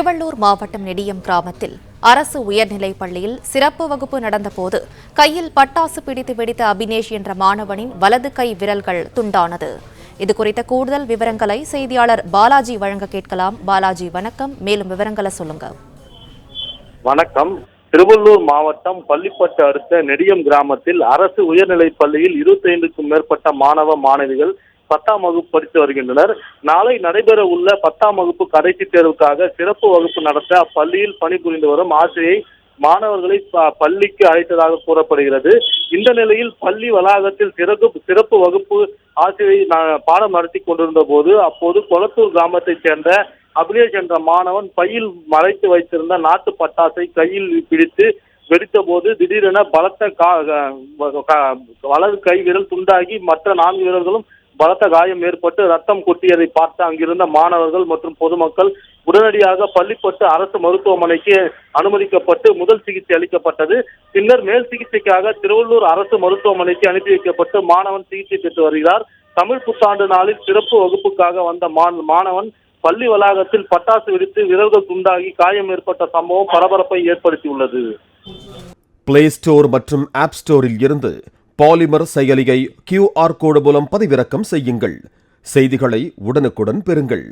திருவள்ளூர் மாவட்டம் நெடியம் கிராமத்தில் அரசு உயர்நிலைப் பள்ளியில் சிறப்பு வகுப்பு நடந்தபோது கையில் பட்டாசு பிடித்து வெடித்த அபினேஷ் என்ற மாணவனின் வலது கை விரல்கள் துண்டானது. இதுகுறித்த கூடுதல் விவரங்களை செய்தியாளர் பாலாஜி வழங்க கேட்கலாம். பாலாஜி, வணக்கம். மேலும் விவரங்களை சொல்லுங்க. வணக்கம். திருவள்ளூர் மாவட்டம் பள்ளிப்பட்டு அடுத்த நெடியம் கிராமத்தில் அரசு உயர்நிலைப் பள்ளியில் 25க்கும் மேற்பட்ட மாணவ மாணவிகள் 10ஆம் வகுப்பு படித்து வருகின்றனர். நாளை நடைபெற உள்ள 10ஆம் வகுப்பு கடைசி தேர்வுக்காக சிறப்பு வகுப்பு நடத்த அப்பள்ளியில் பணிபுரிந்து வரும் ஆசிரியை மாணவர்களை பள்ளிக்கு அழைத்ததாக கூறப்படுகிறது. இந்த நிலையில் பள்ளி வளாகத்தில் சிறப்பு வகுப்பு ஆசிரியை பாடம் நடத்தி கொண்டிருந்த போது அப்போது கொளத்தூர் கிராமத்தைச் சேர்ந்த அபினேஷ் என்ற மாணவன் பையில் மறைத்து வைத்திருந்த நாட்டு பட்டாசை கையில் பிடித்து வெடித்த போது திடீரென பலத்த வலது கை விரல் துண்டாகி மற்ற 4 விரல்களும் பலத்த காயம் ஏற்பட்டு ரத்தம் கொட்டியதை பார்த்து அங்கிருந்த மாணவர்கள் மற்றும் பொதுமக்கள் உடனடியாக பள்ளிப்பட்டு அரசு மருத்துவமனைக்கு அனுமதிக்கப்பட்டு முதல் சிகிச்சை அளிக்கப்பட்டது. பின்னர் மேல் சிகிச்சைக்காக திருவள்ளூர் அரசு மருத்துவமனைக்கு அனுப்பி வைக்கப்பட்டு மாணவன் சிகிச்சை பெற்று வருகிறார். தமிழ் புத்தாண்டு நாளில் சிறப்பு வகுப்புக்காக வந்த மாணவன் பள்ளி வளாகத்தில் பட்டாசு வெடித்து விரல்கள் துண்டாகி காயம் ஏற்பட்ட சம்பவம் பரபரப்பை ஏற்படுத்தியுள்ளது. பிளே ஸ்டோர் மற்றும் ஆப் ஸ்டோரில் இருந்து பாலிமர் செயலியை QR கோடு மூலம் பதிவிறக்கம் செய்யுங்கள். செய்திகளை உடனுக்குடன் பெறுங்கள்.